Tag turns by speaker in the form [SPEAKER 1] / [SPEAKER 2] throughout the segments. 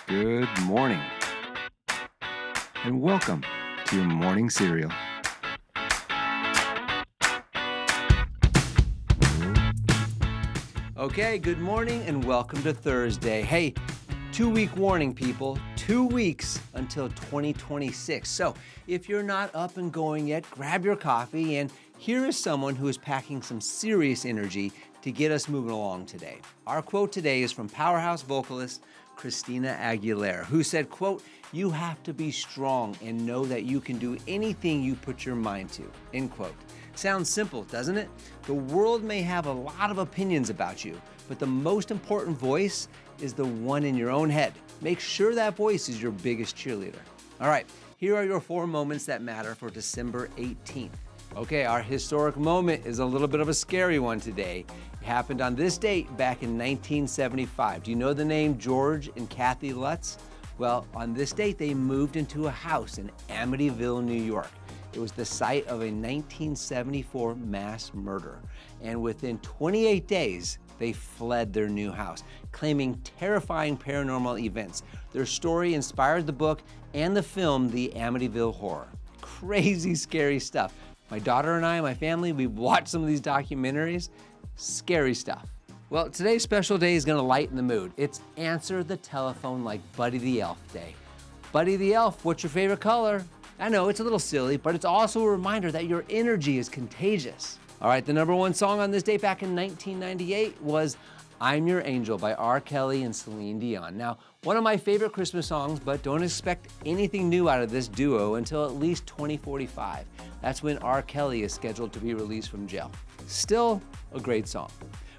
[SPEAKER 1] Good morning, and welcome to your morning cereal.
[SPEAKER 2] Okay, good morning and welcome to Thursday. Hey, 2-week warning, people. 2 weeks until 2026. So if you're not up and going yet, grab your coffee, and here is someone who is packing some serious energy to get us moving along today. Our quote today is from powerhouse vocalist Christina Aguilera, who said, quote, "You have to be strong and know that you can do anything you put your mind to," end quote. Sounds simple, doesn't it? The world may have a lot of opinions about you, but the most important voice is the one in your own head. Make sure that voice is your biggest cheerleader. All right, here are your 4 moments that matter for December 18th. Okay, our historic moment is a little bit of a scary one today. It happened on this date back in 1975. Do you know the name George and Kathy Lutz? Well, on this date, they moved into a house in Amityville, New York. It was the site of a 1974 mass murder. And within 28 days, they fled their new house, claiming terrifying paranormal events. Their story inspired the book and the film, The Amityville Horror. Crazy, scary stuff. My daughter and I and my family, we've watched some of these documentaries. Scary stuff. Well, today's special day is going to lighten the mood. It's Answer the Telephone Like Buddy the Elf Day. Buddy the Elf, what's your favorite color? I know it's a little silly, but it's also a reminder that your energy is contagious. All right, the number 1 song on this day back in 1998 was I'm Your Angel by R. Kelly and Celine Dion. Now, one of my favorite Christmas songs, but don't expect anything new out of this duo until at least 2045. That's when R. Kelly is scheduled to be released from jail. Still a great song.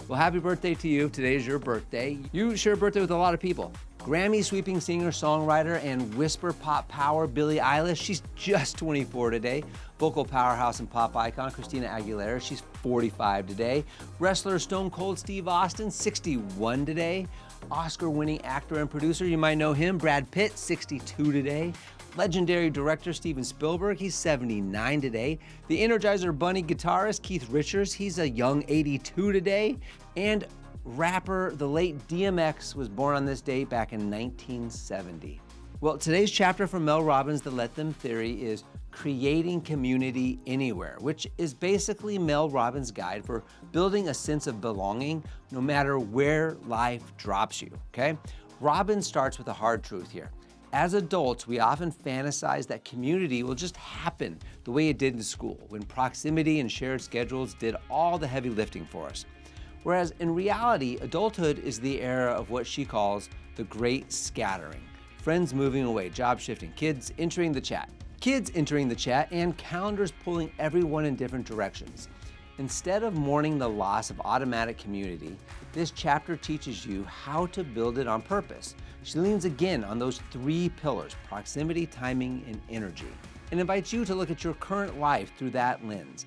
[SPEAKER 2] Well, happy birthday to you. Today is your birthday. You share a birthday with a lot of people. Grammy-sweeping singer, songwriter, and whisper pop power Billie Eilish, she's just 24 today. Vocal powerhouse and pop icon Christina Aguilera, she's 45 today. Wrestler Stone Cold Steve Austin, 61 today. Oscar-winning actor and producer, you might know him, Brad Pitt, 62 today. Legendary director Steven Spielberg, he's 79 today. The Energizer Bunny guitarist Keith Richards, he's a young 82 today. And rapper, the late DMX, was born on this date back in 1970. Well, today's chapter from Mel Robbins' The Let Them Theory is Creating Community Anywhere, which is basically Mel Robbins' guide for building a sense of belonging no matter where life drops you, okay? Robbins starts with a hard truth here. As adults, we often fantasize that community will just happen the way it did in school, when proximity and shared schedules did all the heavy lifting for us. Whereas in reality, adulthood is the era of what she calls the great scattering. Friends moving away, job shifting, kids entering the chat, and calendars pulling everyone in different directions. Instead of mourning the loss of automatic community, this chapter teaches you how to build it on purpose. She leans again on those 3 pillars, proximity, timing, and energy, and invites you to look at your current life through that lens.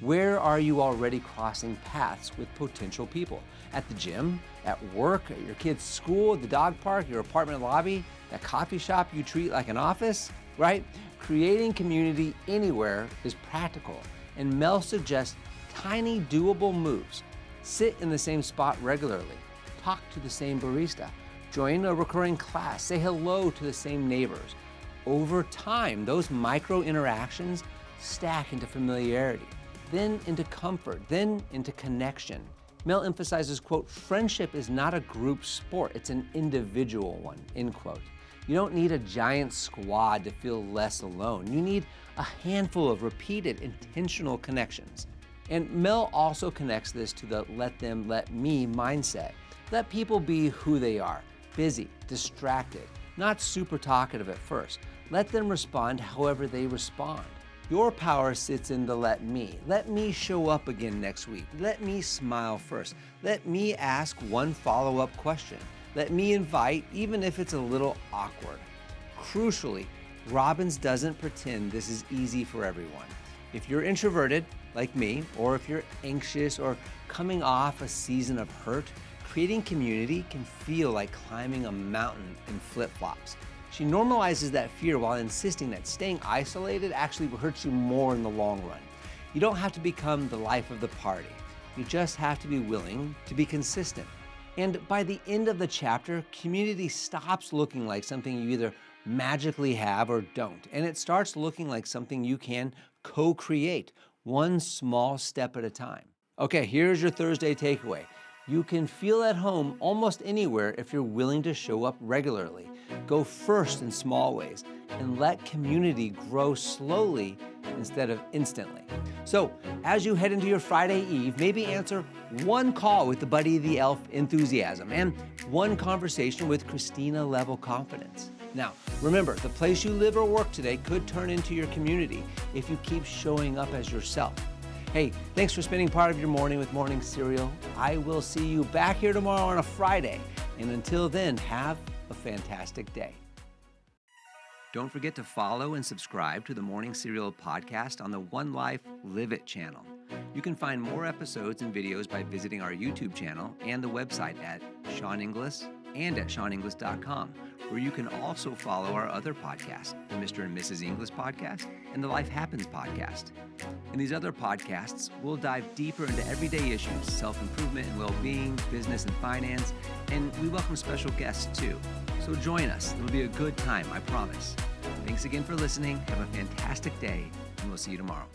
[SPEAKER 2] Where are you already crossing paths with potential people? At the gym, at work, at your kid's school, the dog park, your apartment lobby, that coffee shop you treat like an office, right? Creating community anywhere is practical, and Mel suggests tiny, doable moves. Sit in the same spot regularly, talk to the same barista, join a recurring class, say hello to the same neighbors. Over time, those micro interactions stack into familiarity, then into comfort, then into connection. Mel emphasizes, quote, friendship is not a group sport, it's an individual one, end quote. You don't need a giant squad to feel less alone. You need a handful of repeated, intentional connections. And Mel also connects this to the let them, let me mindset. Let people be who they are, busy, distracted, not super talkative at first. Let them respond however they respond. Your power sits in the let me. Let me show up again next week. Let me smile first. Let me ask one follow-up question. Let me invite, even if it's a little awkward. Crucially, Robbins doesn't pretend this is easy for everyone. If you're introverted, like me, or if you're anxious or coming off a season of hurt, creating community can feel like climbing a mountain in flip-flops. She normalizes that fear while insisting that staying isolated actually hurts you more in the long run. You don't have to become the life of the party. You just have to be willing to be consistent. And by the end of the chapter, community stops looking like something you either magically have or don't, and it starts looking like something you can co-create, one small step at a time. Okay, here's your Thursday takeaway. You can feel at home almost anywhere if you're willing to show up regularly. Go first in small ways and let community grow slowly instead of instantly. So, as you head into your Friday Eve, maybe answer one call with the Buddy the Elf enthusiasm and one conversation with Christina level confidence. Now, remember, the place you live or work today could turn into your community if you keep showing up as yourself. Hey, thanks for spending part of your morning with Morning Cereal. I will see you back here tomorrow on a Friday. And until then, have a fantastic day. Don't forget to follow and subscribe to the Morning Cereal podcast on the One Life Live It channel. You can find more episodes and videos by visiting our YouTube channel and the website at Sean Inglis and at SeanInglis.com, where you can also follow our other podcasts, the Mr. and Mrs. Inglis podcast and the Life Happens podcast. In these other podcasts, we'll dive deeper into everyday issues, self-improvement and well-being, business and finance, and we welcome special guests too. So join us. It'll be a good time, I promise. Thanks again for listening. Have a fantastic day, and we'll see you tomorrow.